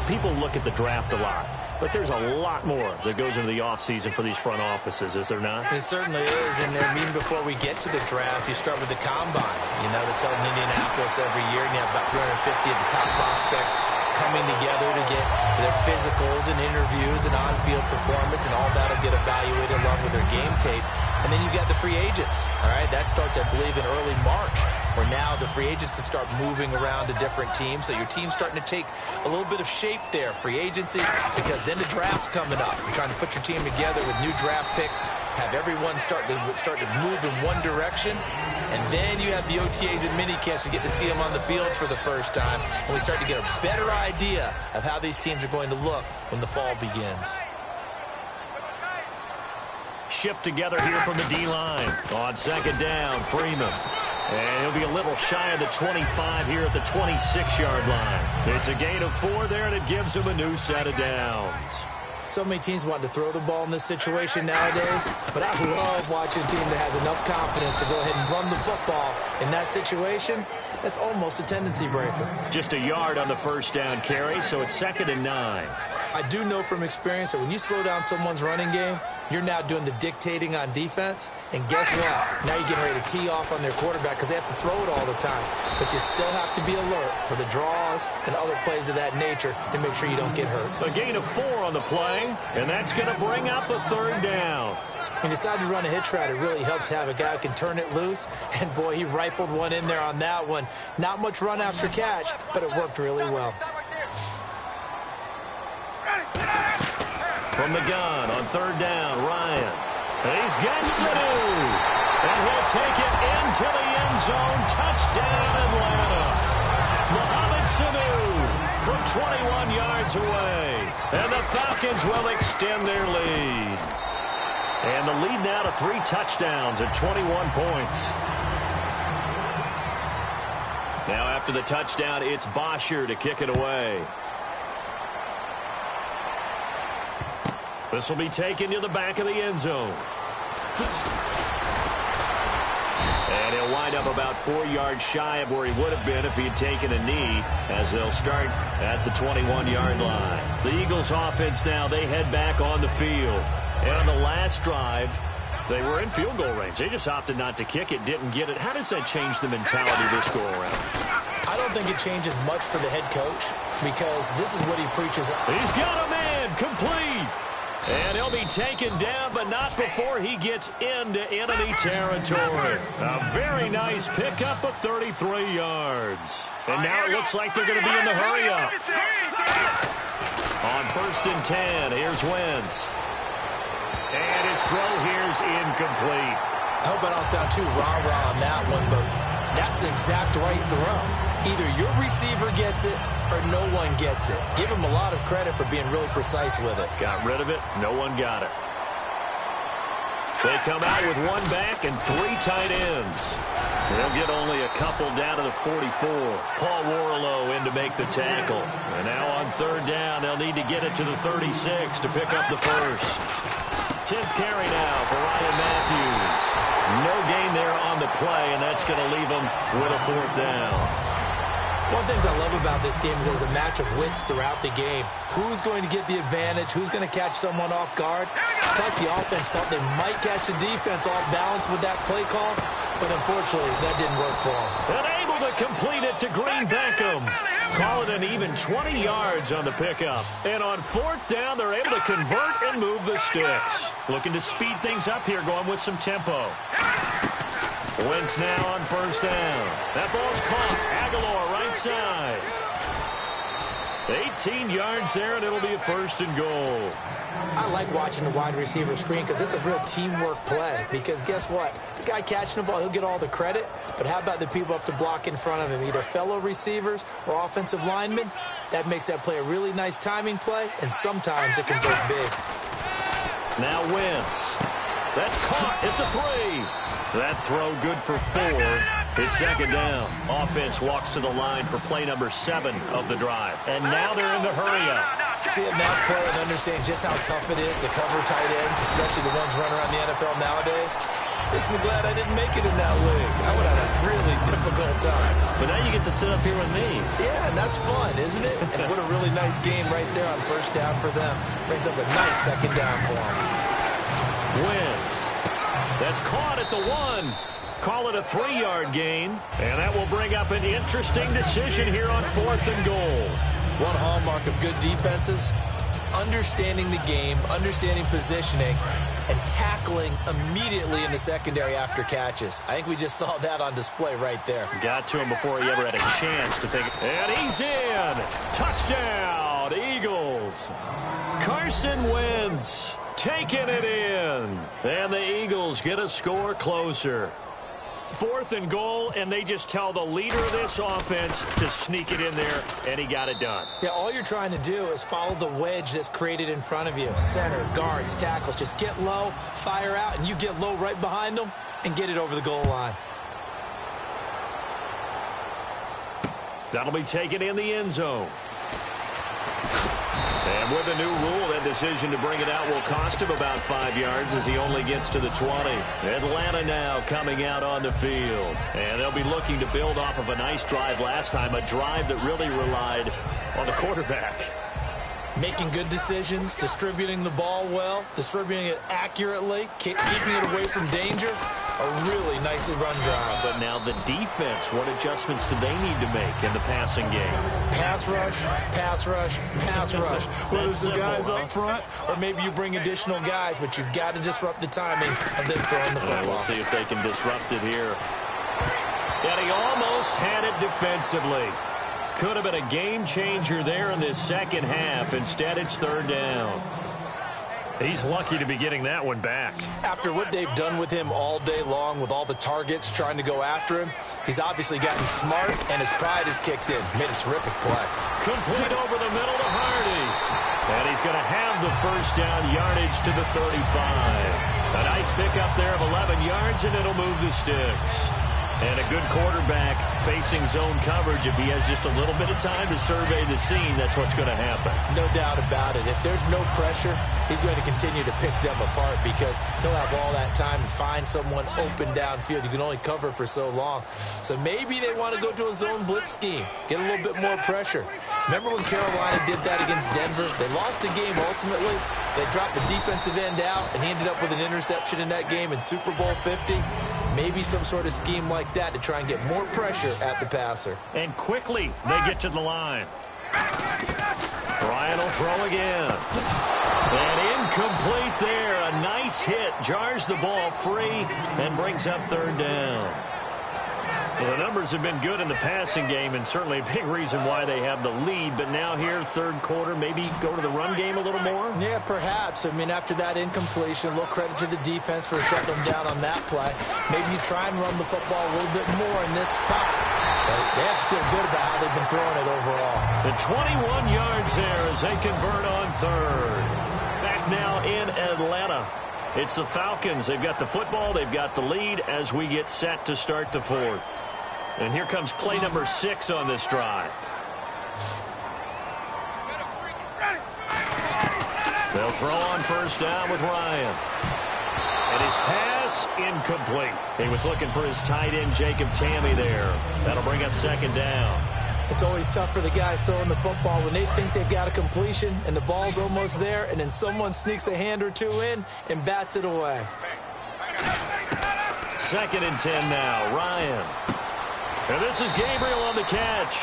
People look at the draft a lot. But there's a lot more that goes into the offseason for these front offices, is there not? It certainly is. And then even before we get to the draft, you start with the combine. You know, that's held in Indianapolis every year, and you have about 350 of the top prospects coming together to get their physicals and interviews and on-field performance, and all that will get evaluated along with their game tape. And then you got the free agents, all right? That starts, I believe, in early March, where now the free agents can start moving around to different teams. So your team's starting to take a little bit of shape there, free agency, because then the draft's coming up. You're trying to put your team together with new draft picks, have everyone start to move in one direction, and then you have the OTAs and minicamps. We get to see them on the field for the first time, and we start to get a better idea of how these teams are going to look when the fall begins. Shift together here from the D-line. On 2nd down, Freeman. And he'll be a little shy of the 25 here at the 26-yard line. It's a gain of 4 there, and it gives him a new set of downs. So many teams want to throw the ball in this situation nowadays, but I love watching a team that has enough confidence to go ahead and run the football in that situation. That's almost a tendency breaker. Just a yard on the 1st down carry, so it's 2nd and 9. I do know from experience that when you slow down someone's running game, you're now doing the dictating on defense. And guess what? Now you're getting ready to tee off on their quarterback because they have to throw it all the time. But you still have to be alert for the draws and other plays of that nature to make sure you don't get hurt. A gain of 4 on the play, and that's going to bring up a 3rd down. When you decide to run a hitch route, it really helps to have a guy who can turn it loose. And, boy, he rifled one in there on that one. Not much run after catch, but it worked really well. From the gun on 3rd down, Ryan. And he's got Sanu. And he'll take it into the end zone. Touchdown, Atlanta. Mohamed Sanu from 21 yards away. And the Falcons will extend their lead. And the lead now to 3 touchdowns at 21 points. Now after the touchdown, it's Bosher to kick it away. This will be taken to the back of the end zone. And he'll wind up about 4 yards shy of where he would have been if he had taken a knee, as they'll start at the 21-yard line. The Eagles offense now, they head back on the field. And on the last drive, they were in field goal range. They just opted not to kick it, didn't get it. How does that change the mentality this go around? I don't think it changes much for the head coach, because this is what he preaches. He's got a man complete. And he'll be taken down, but not before he gets into enemy territory. A very nice pickup of 33 yards. And now it looks like they're going to be in the hurry-up. On 1st and 10, here's Wentz. And his throw here's incomplete. I hope I don't sound too rah-rah on that one, but that's the exact right throw. Either your receiver gets it or no one gets it. Give him a lot of credit for being really precise with it. Got rid of it. No one got it. They come out with 1 back and 3 tight ends. They'll get only a couple down to the 44. Paul Warlow in to make the tackle. And now on 3rd down, they'll need to get it to the 36 to pick up the first. 10th carry now for Ryan Matthews. No gain there on the play, and that's going to leave them with a 4th down. One of the things I love about this game is there's a match of wits throughout the game. Who's going to get the advantage? Who's going to catch someone off guard? It's like the offense thought they might catch the defense off balance with that play call, but unfortunately, that didn't work for them. And able to complete it to Green Beckham. Call it an even 20 yards on the pickup. And on 4th down, they're able to convert and move the sticks. Looking to speed things up here, going with some tempo. Wentz now on 1st down. That ball's caught. Aguilar right side. 18 yards there, and it'll be a 1st and goal. I like watching the wide receiver screen because it's a real teamwork play. Because guess what? The guy catching the ball, he'll get all the credit. But how about the people up to block in front of him, either fellow receivers or offensive linemen? That makes that play a really nice timing play, and sometimes it can break big. Now Wentz. That's caught at the 3. That throw good for 4. It's 2nd down. Offense walks to the line for play number 7 of the drive. And now they're in the hurry-up. See it now play and understand just how tough it is to cover tight ends, especially the ones running around the NFL nowadays. Makes me glad I didn't make it in that league. I would have had a really difficult time. But now you get to sit up here with me. Yeah, and that's fun, isn't it? And what a really nice game right there on 1st down for them. Brings up a nice 2nd down for them. Wentz. That's caught at the 1. Call it a 3-yard gain. And that will bring up an interesting decision here on 4th and goal. One hallmark of good defenses is understanding the game, understanding positioning, and tackling immediately in the secondary after catches. I think we just saw that on display right there. Got to him before he ever had a chance to think. And he's in. Touchdown, Eagles. Carson Wentz taking it in. And the Eagles get a score closer. 4th and goal, and they just tell the leader of this offense to sneak it in there, and he got it done. Yeah, all you're trying to do is follow the wedge that's created in front of you. Center, guards, tackles. Just get low, fire out, and you get low right behind them and get it over the goal line. That'll be taken in the end zone. And with the new rule, that decision to bring it out will cost him about 5 yards as he only gets to the 20. Atlanta now coming out on the field. And they'll be looking to build off of a nice drive last time, a drive that really relied on the quarterback. Making good decisions, distributing the ball well, distributing it accurately, keeping it away from danger. A really nicely run drive. But now the defense, what adjustments do they need to make in the passing game? Pass rush, pass rush, pass rush. Whether it's the guys up front or maybe you bring additional guys, but you've got to disrupt the timing of them throwing the football. We'll see if they can disrupt it here. And he almost had it defensively. Could have been a game changer there in this second half. Instead, it's 3rd down. He's lucky to be getting that one back. After what they've done with him all day long, with all the targets trying to go after him, he's obviously gotten smart, and his pride has kicked in. Made a terrific play. Complete over the middle to Hardy. And he's going to have the first down yardage to the 35. A nice pickup there of 11 yards, and it'll move the sticks. And a good quarterback facing zone coverage. If he has just a little bit of time to survey the scene, that's what's going to happen. No doubt about it. If there's no pressure, he's going to continue to pick them apart because he'll have all that time to find someone open downfield. You can only cover for so long. So maybe they want to go to a zone blitz scheme, get a little bit more pressure. Remember when Carolina did that against Denver? They lost the game ultimately. They dropped the defensive end out, and he ended up with an interception in that game in Super Bowl 50. Maybe some sort of scheme like that to try and get more pressure at the passer. And quickly, they get to the line. Ryan will throw again. And incomplete there. A nice hit. Jars the ball free and brings up third down. Well, the numbers have been good in the passing game, and certainly a big reason why they have the lead. But now here, third quarter, maybe go to the run game a little more? Yeah, perhaps. I mean, after that incompletion, a little credit to the defense for shutting them down on that play. Maybe you try and run the football a little bit more in this spot. But they have to feel good about how they've been throwing it overall. The 21 yards there as they convert on third. Back now in Atlanta. It's the Falcons. They've got the football. They've got the lead as we get set to start the fourth. And here comes play number 6 on this drive. They'll throw on first down with Ryan. And his pass incomplete. He was looking for his tight end, Jacob Tamme there. That'll bring up second down. It's always tough for the guys throwing the football when they think they've got a completion and the ball's almost there, and then someone sneaks a hand or two in and bats it away. 2nd and 10 now. Ryan. And this is Gabriel on the catch.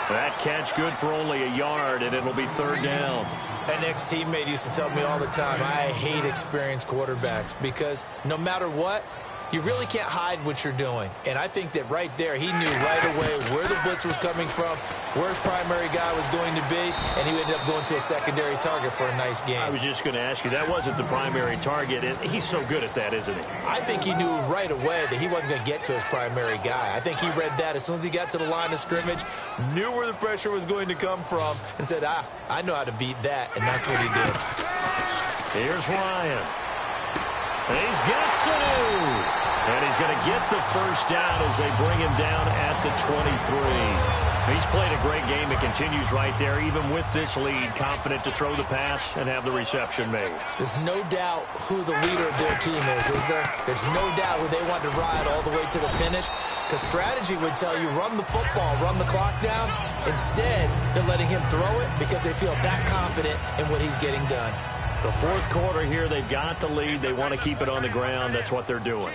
That catch good for only a yard, and it'll be third down. An ex-teammate used to tell me all the time, I hate experienced quarterbacks because no matter what, you really can't hide what you're doing. And I think that right there, he knew right away where the blitz was coming from, where his primary guy was going to be, and he ended up going to a secondary target for a nice game. I was just going to ask you, that wasn't the primary target. He's so good at that, isn't he? I think he knew right away that he wasn't going to get to his primary guy. I think he read that as soon as he got to the line of scrimmage, knew where the pressure was going to come from, and said, I know how to beat that, and that's what he did. Here's Ryan. He's got Sanu. And he's going to get the first down as they bring him down at the 23. He's played a great game. It continues right there, even with this lead, confident to throw the pass and have the reception made. There's no doubt who the leader of their team is there? There's no doubt who they want to ride all the way to the finish. Because strategy would tell you, run the football, run the clock down. Instead, they're letting him throw it because they feel that confident in what he's getting done. The fourth quarter here, they've got the lead. They want to keep it on the ground. That's what they're doing.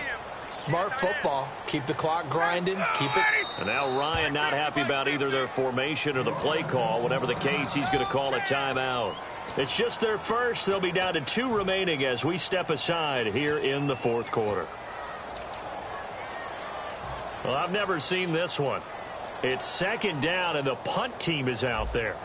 Smart football. Keep the clock grinding. Keep it. And now Ryan not happy about either their formation or the play call. Whatever the case, he's going to call a timeout. It's just their first. They'll be down to 2 remaining as we step aside here in the fourth quarter. Well, I've never seen this one. It's second down, and the punt team is out there.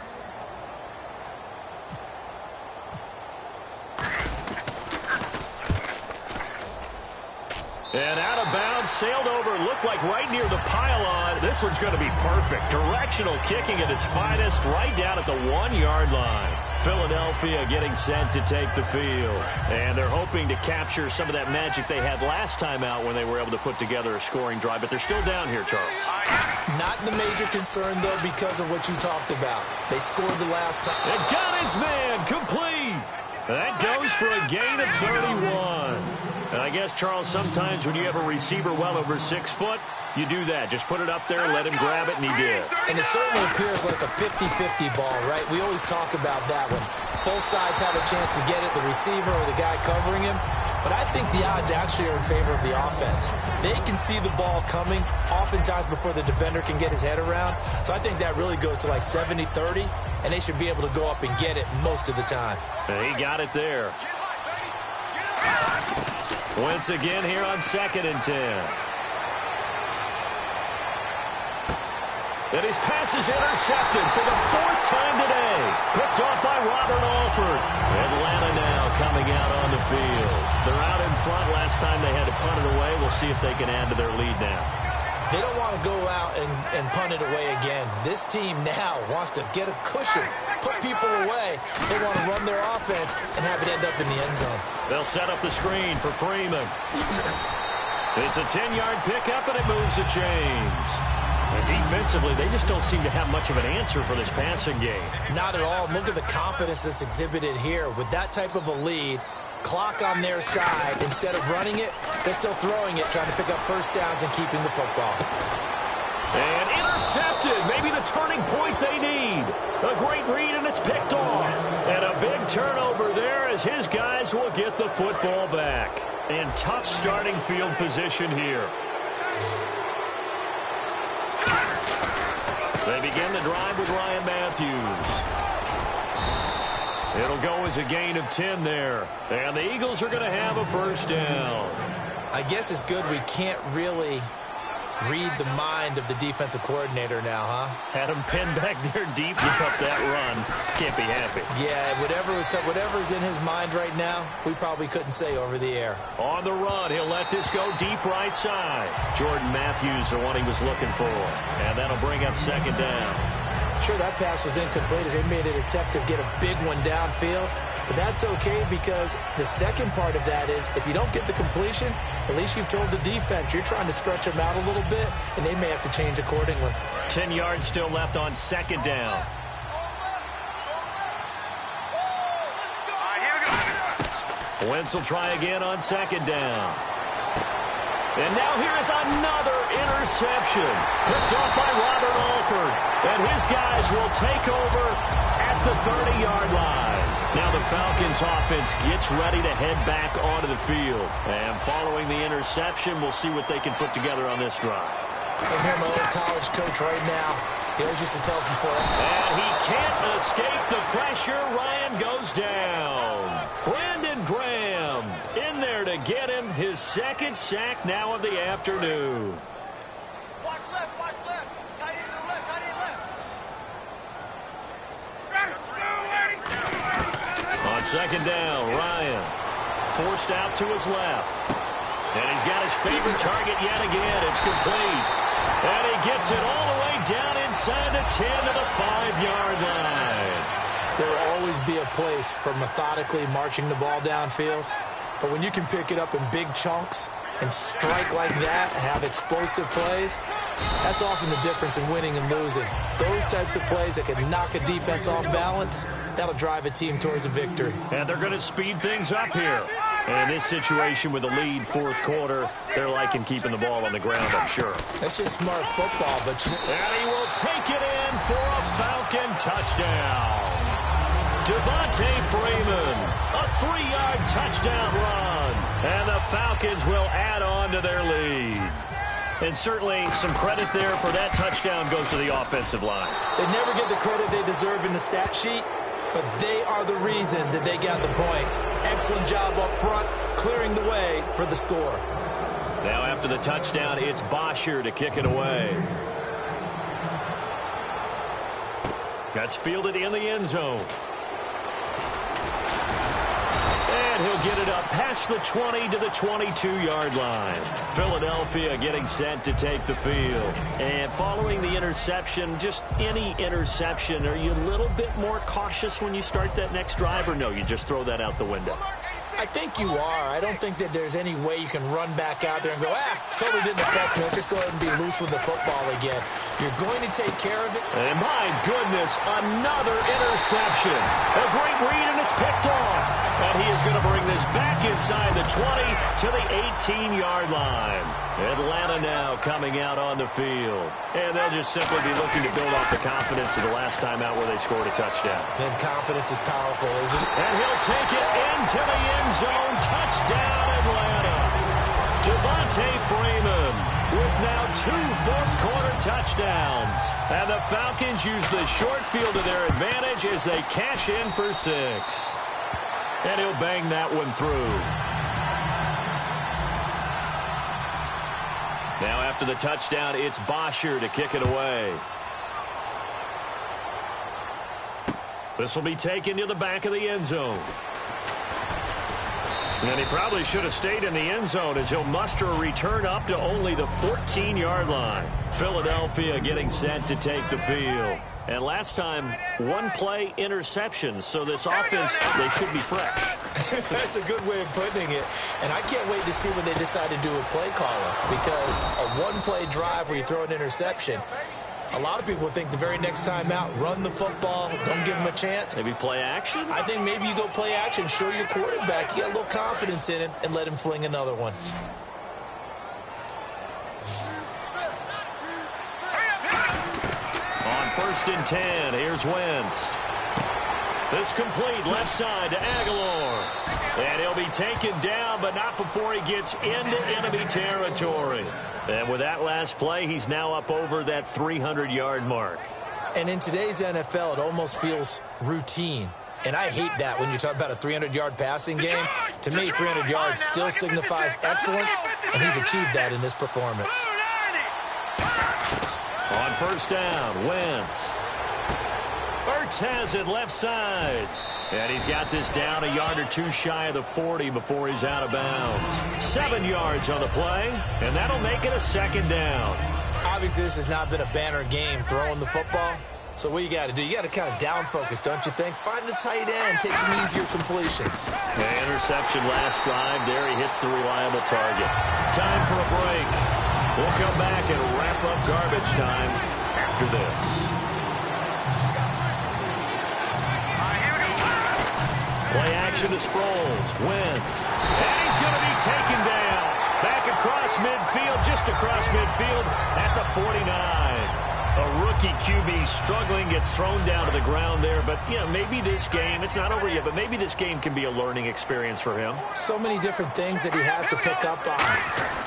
And out of bounds, sailed over, looked like right near the pylon. This one's going to be perfect. Directional kicking at its finest, right down at the 1-yard line. Philadelphia getting set to take the field. And they're hoping to capture some of that magic they had last time out when they were able to put together a scoring drive. But they're still down here, Charles. Not the major concern, though, because of what you talked about. They scored the last time. And got his man complete. That goes for a gain of 31. And I guess, Charles, sometimes when you have a receiver well over 6 foot, you do that. Just put it up there, let him grab it, and he did. And it certainly appears like a 50-50 ball, right? We always talk about that when both sides have a chance to get it, the receiver or the guy covering him. But I think the odds actually are in favor of the offense. They can see the ball coming oftentimes before the defender can get his head around. So I think that really goes to like 70-30, and they should be able to go up and get it most of the time. And he got it there. Once again here on 2nd and 10. And his pass is intercepted for the 4th time today. Picked off by Robert Alford. Atlanta now coming out on the field. They're out in front. Last time they had to punt it away. We'll see if they can add to their lead now. They don't want to go out and punt it away again. This team now wants to get a cushion, put people away. They want to run their offense and have it end up in the end zone. They'll set up the screen for Freeman. It's a 10-yard pickup, and it moves the chains. And defensively, they just don't seem to have much of an answer for this passing game. Not at all. Look at the confidence that's exhibited here. With that type of a lead, clock on their side, instead of running it, they're still throwing it, trying to pick up first downs and keeping the football. And intercepted. Maybe the turning point they need. A great read, and it's picked off. And a big turnover there as his guys will get the football back. And tough starting field position here. They begin the drive with Ryan Matthews. It'll go as a gain of 10 there. And the Eagles are going to have a first down. I guess it's good we can't really read the mind of the defensive coordinator now, huh? Had him pinned back there deep, give up that run. Can't be happy. Yeah, whatever's in his mind right now, we probably couldn't say over the air. On the run, he'll let this go deep right side. Jordan Matthews, the one he was looking for. And that'll bring up second down. Sure, that pass was incomplete as they made an attempt to get a big one downfield. But that's okay because the second part of that is if you don't get the completion, at least you've told the defense you're trying to stretch them out a little bit, and they may have to change accordingly. 10 yards still left on second down. Wentz will try again on second down. And now here is another interception. Picked off by Robert Alford. And his guys will take over at the 30-yard line. Now the Falcons offense gets ready to head back onto the field. And following the interception, we'll see what they can put together on this drive. I hear my old college coach right now. He always used to tell us before. And he can't escape the pressure. Ryan goes down. Brandon Graham in there to get him his second sack now of the afternoon. Watch left, watch left. Tight end to the left, tight end left. On second down, Ryan forced out to his left. And he's got his favorite target yet again. It's complete. And he gets it all the way down inside the 10 to the 5-yard line. There will always be a place for methodically marching the ball downfield. But when you can pick it up in big chunks and strike like that, have explosive plays, that's often the difference in winning and losing. Those types of plays that can knock a defense off balance, that'll drive a team towards a victory. And they're going to speed things up here. And in this situation with the lead fourth quarter, they're liking keeping the ball on the ground, I'm sure. That's just smart football. But and he will take it in for a Falcon touchdown. Devontae Freeman, a 3-yard touchdown run. And the Falcons will add on to their lead. And certainly some credit there for that touchdown goes to the offensive line. They never get the credit they deserve in the stat sheet, but they are the reason that they got the points. Excellent job up front, clearing the way for the score. Now after the touchdown, it's Bosher to kick it away. That's fielded in the end zone. And he'll get it up past the 20 to the 22-yard line. Philadelphia getting set to take the field. And following the interception, just any interception, are you a little bit more cautious when you start that next drive, or no, you just throw that out the window? I think you are. I don't think that there's any way you can run back out there and go, totally didn't affect me. Let's just go ahead and be loose with the football again. You're going to take care of it. And my goodness, another interception. A great read, and it's picked off. And he is going to bring this back inside the 20 to the 18-yard line. Atlanta now coming out on the field. And they'll just simply be looking to build off the confidence of the last time out where they scored a touchdown. And confidence is powerful, isn't it? And he'll take it into the end zone. Touchdown, Atlanta. Devontae Freeman with now 2 fourth-quarter touchdowns. And the Falcons use the short field to their advantage as they cash in for 6. And he'll bang that one through. Now after the touchdown, it's Bosher to kick it away. This will be taken to the back of the end zone. And he probably should have stayed in the end zone as he'll muster a return up to only the 14-yard line. Philadelphia getting set to take the field. And last time, one-play interceptions, so this offense, they should be fresh. That's a good way of putting it. And I can't wait to see when they decide to do a play caller, because a one-play drive where you throw an interception, a lot of people think the very next time out, run the football, don't give them a chance. Maybe play action? I think maybe you go play action, show your quarterback, you got a little confidence in him, and let him fling another one. On 1st and 10, here's Wentz. This complete left side to Aguilar. And he'll be taken down, but not before he gets into enemy territory. And with that last play, he's now up over that 300-yard mark. And in today's NFL, it almost feels routine. And I hate that when you talk about a 300-yard passing game. To me, 300 yards still signifies excellence, and he's achieved that in this performance. On 1st down, Wentz. Ertz has it left side. And he's got this down a yard or two shy of the 40 before he's out of bounds. 7 yards on the play, and that'll make it a 2nd down. Obviously, this has not been a banner game throwing the football. So what you got to do, you got to kind of down focus, don't you think? Find the tight end, take some easier completions. The interception last drive. There he hits the reliable target. Time for a break. We'll come back and wrap up garbage time after this. Play action to Sproles. Wentz. And he's going to be taken down. Back across midfield, just across midfield at the 49. A rookie QB struggling, gets thrown down to the ground there. But, you know, maybe this game, it's not over yet, but maybe this game can be a learning experience for him. So many different things that he has to pick up on.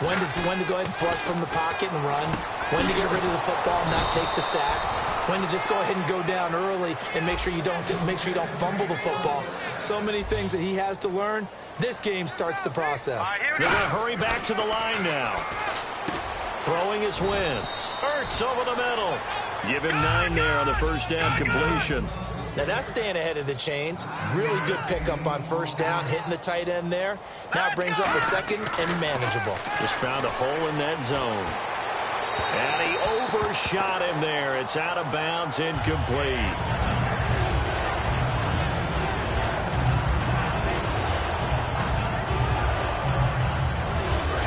When to go ahead and flush from the pocket and run. When to get rid of the football and not take the sack. When to just go ahead and go down early and make sure you don't fumble the football. So many things that he has to learn. This game starts the process. They're going to hurry back to the line now. Throwing his Wentz. Ertz over the middle. Give him 9 there on the 1st down completion. Now that's staying ahead of the chains. Really good pickup on 1st down, hitting the tight end there. Now it brings up a 2nd and manageable. Just found a hole in that zone. And he overshot him there. It's out of bounds, incomplete.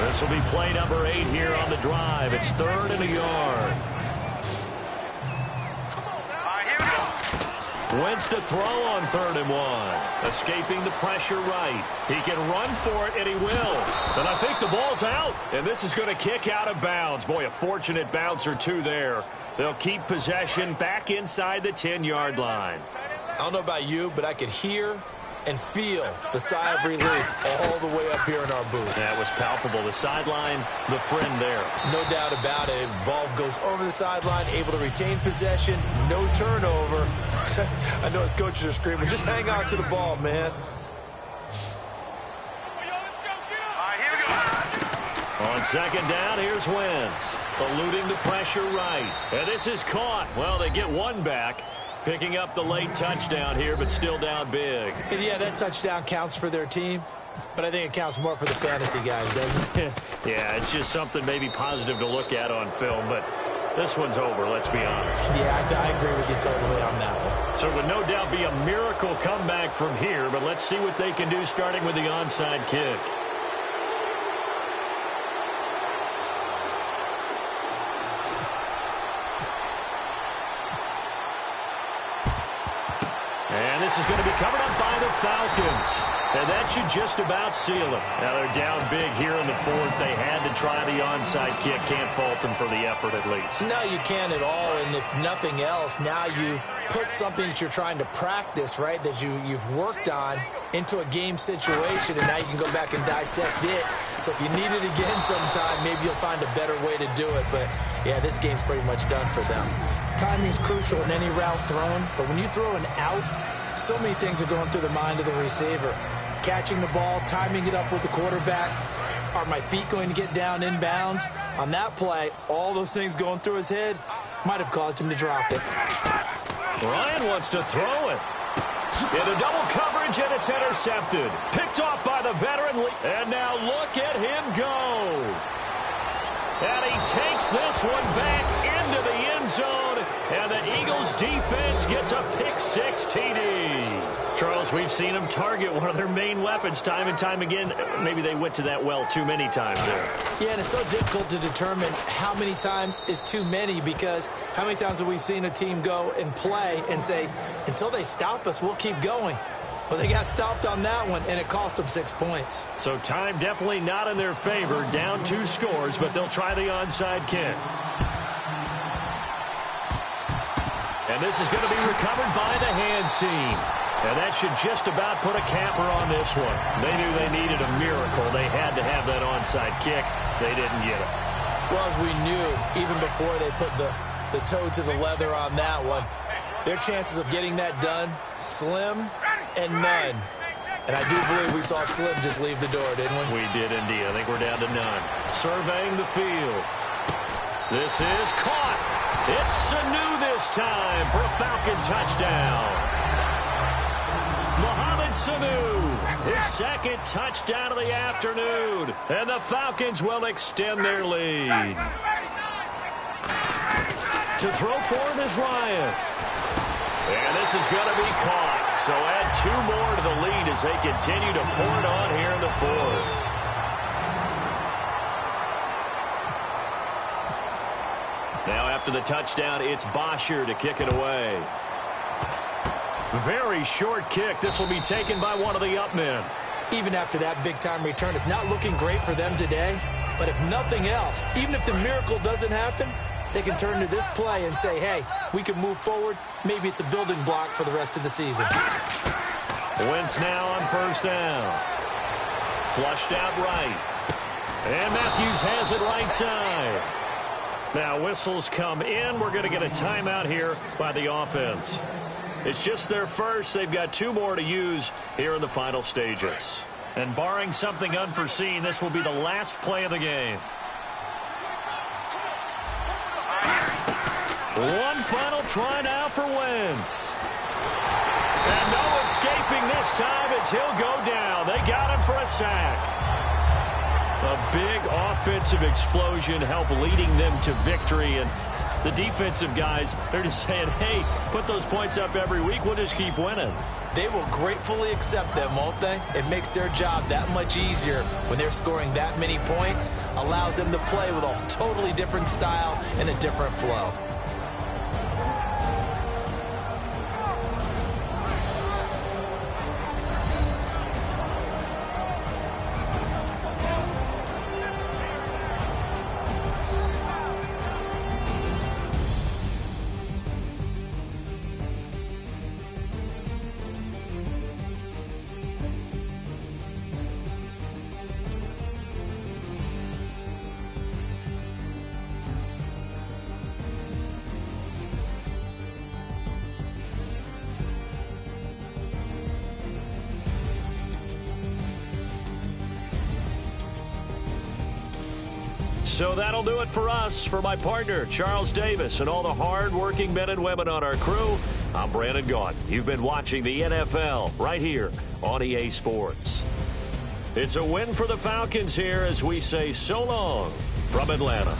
This will be play number 8 here on the drive. It's 3rd and a yard. Wentz to throw on 3rd and 1. Escaping the pressure right. He can run for it, and he will. And I think the ball's out. And this is going to kick out of bounds. Boy, a fortunate bounce or two there. They'll keep possession back inside the 10-yard line. I don't know about you, but I could hear and feel the sigh of relief all the way up here in our booth. That was palpable. The sideline, the friend there. No doubt about it. Ball goes over the sideline, able to retain possession, no turnover. I know his coaches are screaming, just hang on to the ball, man. On 2nd down, here's Wentz. Eluding the pressure right. And this is caught. Well, they get one back. Picking up the late touchdown here, but still down big. And yeah, that touchdown counts for their team, but I think it counts more for the fantasy guys, doesn't it? Yeah, it's just something maybe positive to look at on film, but this one's over, let's be honest. Yeah, I agree with you totally on that one. So it would no doubt be a miracle comeback from here, but let's see what they can do starting with the onside kick. And this is going to be covered up by the Falcons. And that should just about seal them. Now they're down big here in the 4th. They had to try the onside kick. Can't fault them for the effort at least. No, you can't at all. And if nothing else, now you've put something that you're trying to practice, right, that you've worked on into a game situation. And now you can go back and dissect it. So if you need it again sometime, maybe you'll find a better way to do it. But, yeah, this game's pretty much done for them. Timing's crucial in any route thrown. But when you throw an out, so many things are going through the mind of the receiver. Catching the ball, timing it up with the quarterback. Are my feet going to get down inbounds? On that play, all those things going through his head might have caused him to drop it. Ryan wants to throw it. Into double coverage, and it's intercepted. Picked off by the veteran. And now look at him go. And he takes this one back into the end zone. And the Eagles defense gets a pick-six TD. Charles, we've seen them target one of their main weapons time and time again. Maybe they went to that well too many times there. Yeah, and it's so difficult to determine how many times is too many, because how many times have we seen a team go and play and say, until they stop us, we'll keep going. Well, they got stopped on that one, and it cost them 6 points. So time definitely not in their favor. Down 2 scores, but they'll try the onside kick. And this is going to be recovered by the hands team. And that should just about put a capper on this one. They knew they needed a miracle. They had to have that onside kick. They didn't get it. Well, as we knew, even before they put the toe to the leather on that one, their chances of getting that done, slim and none. And I do believe we saw Slim just leave the door, didn't we? We did indeed. I think we're down to none. Surveying the field. This is caught. It's Sanu this time for a Falcon touchdown. Mohamed Sanu, his second touchdown of the afternoon. And the Falcons will extend their lead. To throw for him is Ryan. And this is going to be caught. So add 2 more to the lead as they continue to pour it on here in the fourth. Now after the touchdown, it's Bosher to kick it away. Very short kick. This will be taken by one of the up men. Even after that big-time return, it's not looking great for them today. But if nothing else, even if the miracle doesn't happen, they can turn to this play and say, hey, we can move forward. Maybe it's a building block for the rest of the season. Wentz now on first down. Flushed out right. And Matthews has it right side. Now whistles come in. We're going to get a timeout here by the offense. It's just their first. They've got 2 more to use here in the final stages. And barring something unforeseen, this will be the last play of the game. One final try now for Wentz. And no escaping this time as he'll go down. They got him for a sack. A big offensive explosion helped leading them to victory. And the defensive guys, they're just saying, hey, put those points up every week. We'll just keep winning. They will gratefully accept them, won't they? It makes their job that much easier when they're scoring that many points. Allows them to play with a totally different style and a different flow. So that'll do it for us. For my partner, Charles Davis, and all the hard-working men and women on our crew, I'm Brandon Gaudin. You've been watching the NFL right here on EA Sports. It's a win for the Falcons here as we say so long from Atlanta.